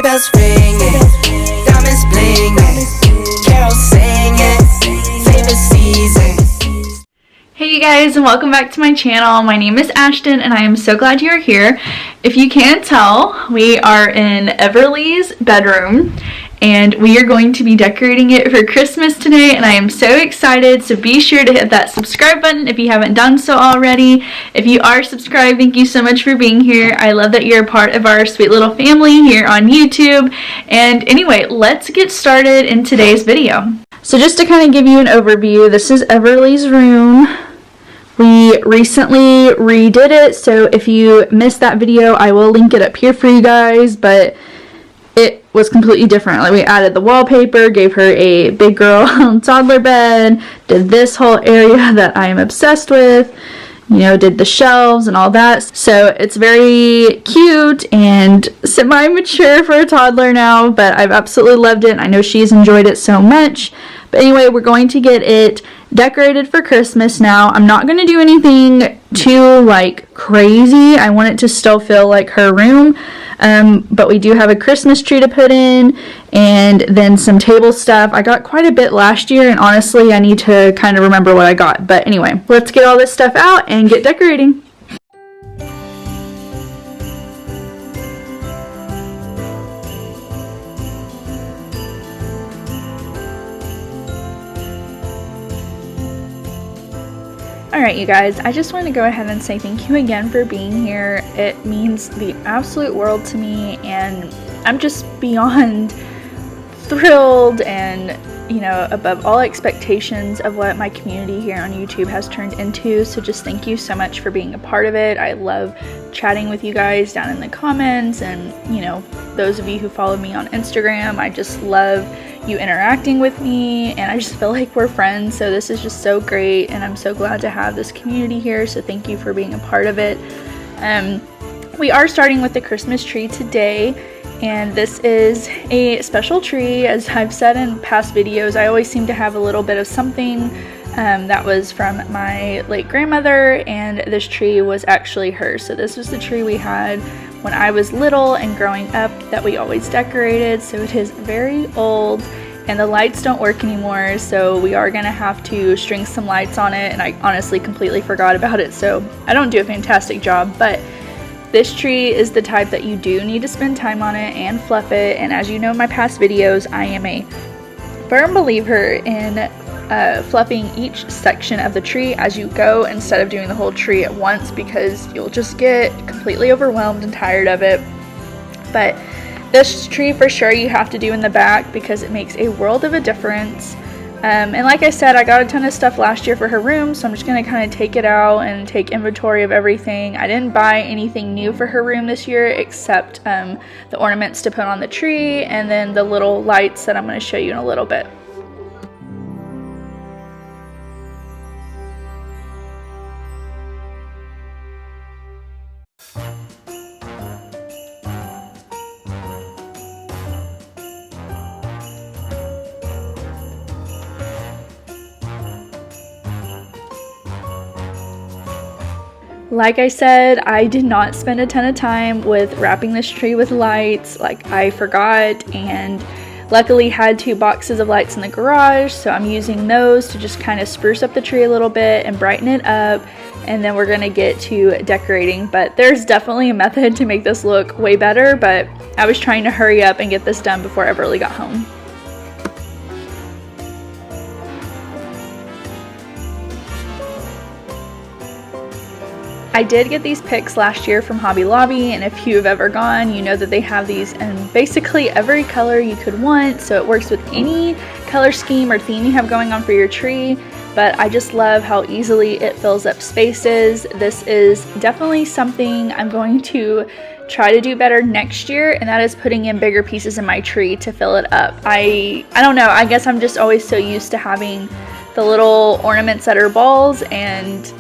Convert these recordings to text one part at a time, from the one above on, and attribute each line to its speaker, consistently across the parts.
Speaker 1: bells ringing, diamonds blinging, carols singing, favorite season.
Speaker 2: Hey you guys, and welcome back to my channel. My name is Ashton and I am so glad you're here. If you can't tell, we are in Everleigh's bedroom and we are going to be decorating it for Christmas today, and I am so excited. So be sure to hit that subscribe button if you haven't done so already. If you are subscribed, thank you so much for being here. I love that you're a part of our sweet little family here on YouTube. And anyway, let's get started in today's video. So just to kind of give you an overview, this is Everleigh's room. We recently redid it, so if you missed that video, I will link it up here for you guys, but it was completely different. Like, we added the wallpaper, gave her a big girl toddler bed, did this whole area that I am obsessed with, you know, did the shelves and all that. So it's very cute and semi-mature for a toddler now, but I've absolutely loved it. I know she's enjoyed it so much. But anyway, we're going to get it decorated for Christmas now. I'm not going to do anything too, like, crazy. I want it to still feel like her room. But we do have a Christmas tree to put in, and then some table stuff. I got quite a bit last year, and honestly, I need to kind of remember what I got. But anyway, let's get all this stuff out and get decorating. Alright you guys, I just want to go ahead and say thank you again for being here. It means the absolute world to me, and I'm just beyond thrilled and, you know, above all expectations of what my community here on YouTube has turned into. So just thank you so much for being a part of it. I love chatting with you guys down in the comments, and, you know, those of you who follow me on Instagram, I just love you interacting with me, and I just feel like we're friends. So this is just so great, and I'm so glad to have this community here, so thank you for being a part of it. We are starting with the Christmas tree today, and this is a special tree. As I've said in past videos, I always seem to have a little bit of something that was from my late grandmother, and this tree was actually hers. So this was the tree we had when I was little and growing up that we always decorated. So it is very old and the lights don't work anymore, so we are gonna have to string some lights on it, and I honestly completely forgot about it, so I don't do a fantastic job. But this tree is the type that you do need to spend time on it and fluff it, and as you know in my past videos, I am a firm believer in fluffing each section of the tree as you go instead of doing the whole tree at once, because you'll just get completely overwhelmed and tired of it. But this tree for sure you have to do in the back because it makes a world of a difference. And like I said, I got a ton of stuff last year for her room, so I'm just going to kind of take it out and take inventory of everything. I didn't buy anything new for her room this year except the ornaments to put on the tree and then the little lights that I'm going to show you in a little bit. Like I said, I did not spend a ton of time with wrapping this tree with lights. Like, I forgot, and luckily had 2 boxes of lights in the garage, so I'm using those to just kind of spruce up the tree a little bit and brighten it up, and then we're gonna get to decorating. But there's definitely a method to make this look way better, but I was trying to hurry up and get this done before Everleigh got home. I did get these picks last year from Hobby Lobby, and if you've ever gone, you know that they have these in basically every color you could want, so it works with any color scheme or theme you have going on for your tree. But I just love how easily it fills up spaces. This is definitely something I'm going to try to do better next year, and that is putting in bigger pieces in my tree to fill it up. I don't know, I guess I'm just always so used to having the little ornaments that are balls, and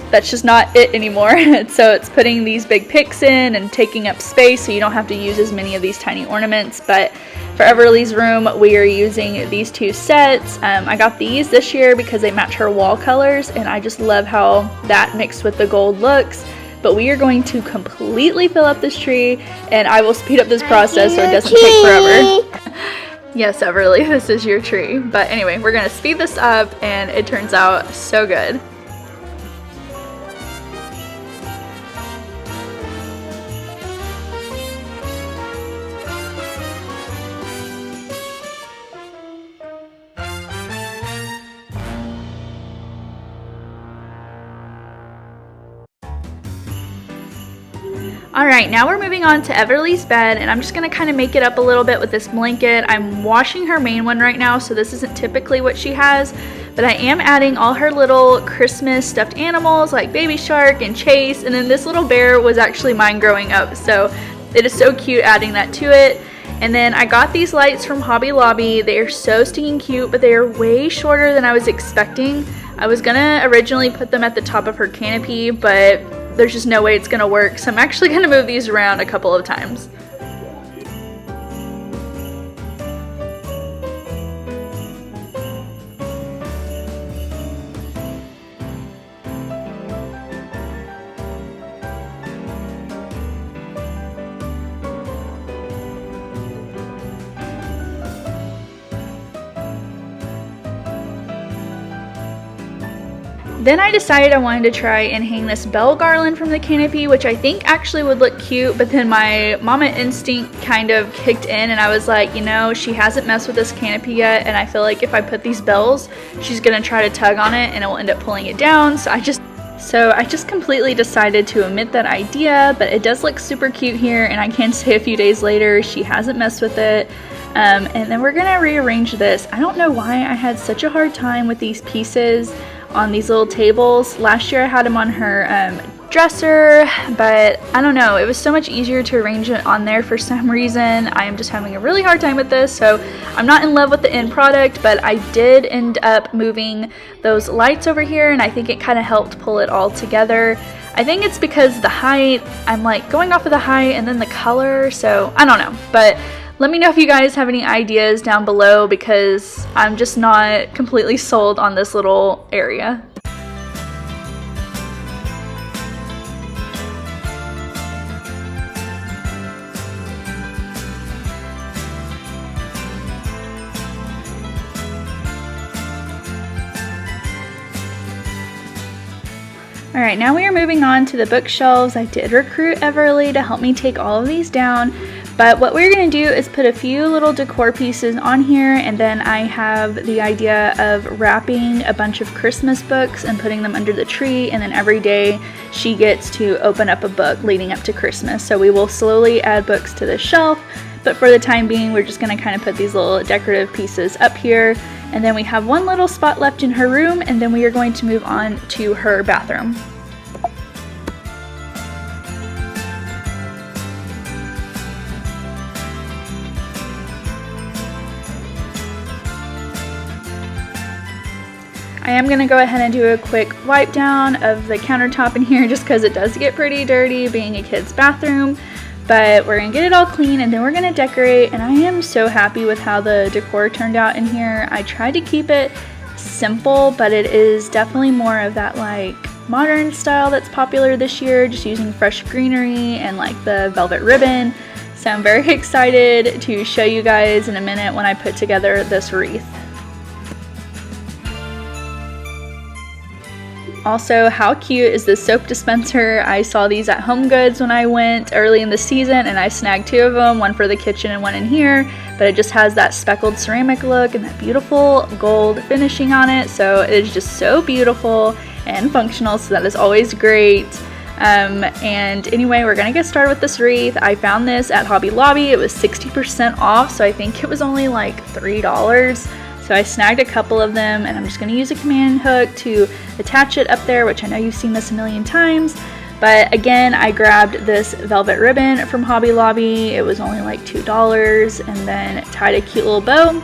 Speaker 2: that's just not it anymore. So it's putting these big picks in and taking up space so you don't have to use as many of these tiny ornaments. But for Everleigh's room, we are using these 2 sets. I got these this year because they match her wall colors, and I just love how that mixed with the gold looks. but we are going to completely fill up this tree, and I will speed up this process so it doesn't take forever. Yes, Everleigh, this is your tree. But anyway, we're gonna speed this up, and it turns out so good. Alright, now we're moving on to Everleigh's bed, and I'm just going to kind of make it up a little bit with this blanket. I'm washing her main one right now, so this isn't typically what she has, but I am adding all her little Christmas stuffed animals like Baby Shark and Chase, and then this little bear was actually mine growing up, so it is so cute adding that to it. And then I got these lights from Hobby Lobby. They are so stinking cute, but they are way shorter than I was expecting. I was gonna originally put them at the top of her canopy, but there's just no way it's gonna work, so I'm actually gonna move these around a couple of times. Then I decided I wanted to try and hang this bell garland from the canopy, which I think actually would look cute, but then my mama instinct kind of kicked in, and I was like, you know, she hasn't messed with this canopy yet, and I feel like if I put these bells, she's gonna try to tug on it and it will end up pulling it down. So I just completely decided to omit that idea, but it does look super cute here, and I can say a few days later she hasn't messed with it. And then we're gonna rearrange this. I don't know why I had such a hard time with these pieces on these little tables. Last year I had them on her dresser, but I don't know, it was so much easier to arrange it on there for some reason. I am just having a really hard time with this, so I'm not in love with the end product, but I did end up moving those lights over here, and I think it kind of helped pull it all together. I think it's because the height, I'm like going off of the height and then the color, so I don't know, but let me know if you guys have any ideas down below, because I'm just not completely sold on this little area. Alright, now we are moving on to the bookshelves. I did recruit Everleigh to help me take all of these down. But what we're going to do is put a few little decor pieces on here, and then I have the idea of wrapping a bunch of Christmas books and putting them under the tree, and then every day she gets to open up a book leading up to Christmas. So we will slowly add books to the shelf, but for the time being we're just going to kind of put these little decorative pieces up here, and then we have one little spot left in her room, and then we are going to move on to her bathroom. I am going to go ahead and do a quick wipe down of the countertop in here just because it does get pretty dirty being a kid's bathroom, but we're going to get it all clean and then we're going to decorate, and I am so happy with how the decor turned out in here. I tried to keep it simple, but it is definitely more of that like modern style that's popular this year, just using fresh greenery and like the velvet ribbon. So I'm very excited to show you guys in a minute when I put together this wreath. Also, how cute is this soap dispenser? I saw these at Home Goods when I went early in the season, and I snagged two of them, one for the kitchen and one in here, but it just has that speckled ceramic look and that beautiful gold finishing on it, so it is just so beautiful and functional, so that is always great. And anyway, we're gonna get started with this wreath. I found this at Hobby Lobby. It was 60% off, so I think it was only like $3. So I snagged a couple of them, and I'm just going to use a command hook to attach it up there, which I know you've seen this a million times. But again, I grabbed this velvet ribbon from Hobby Lobby. It was only like $2, and then tied a cute little bow.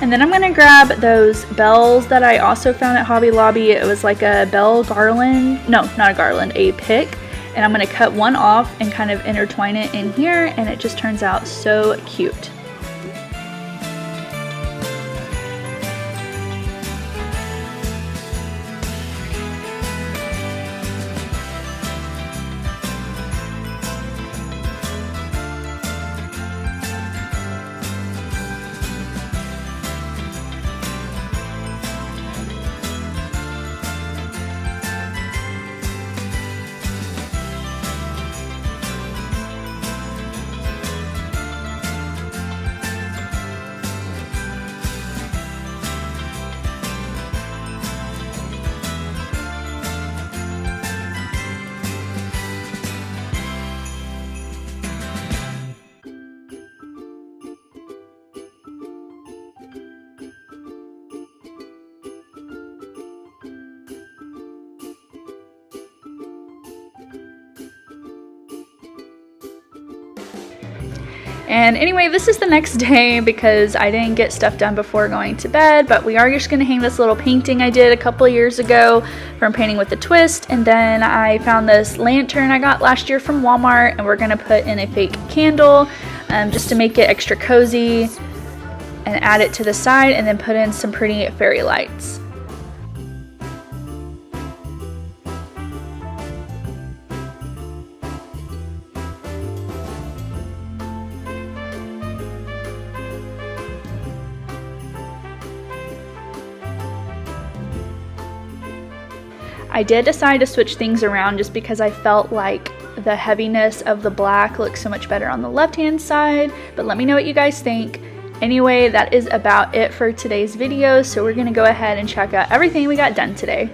Speaker 2: And then I'm going to grab those bells that I also found at Hobby Lobby. It was like a bell garland. No, not a garland, a pick. And I'm going to cut one off and kind of intertwine it in here, and it just turns out so cute. And anyway, this is the next day because I didn't get stuff done before going to bed, but we are just going to hang this little painting I did a couple of years ago from Painting with a Twist. And then I found this lantern I got last year from Walmart, and we're going to put in a fake candle just to make it extra cozy, and add it to the side, and then put in some pretty fairy lights. I did decide to switch things around just because I felt like the heaviness of the black looks so much better on the left-hand side, but let me know what you guys think. Anyway, that is about it for today's video, so we're gonna go ahead and check out everything we got done today.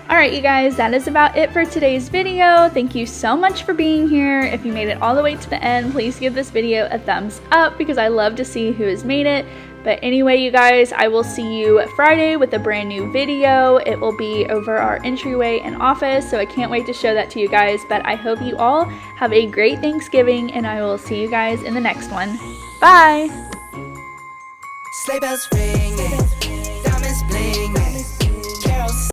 Speaker 2: Alright you guys, that is about it for today's video. Thank you so much for being here. If you made it all the way to the end, please give this video a thumbs up because I love to see who has made it. But anyway, you guys, I will see you Friday with a brand new video. It will be over our entryway and office, so I can't wait to show that to you guys. But I hope you all have a great Thanksgiving, and I will see you guys in the next one. Bye!
Speaker 1: Sleigh bells ringing,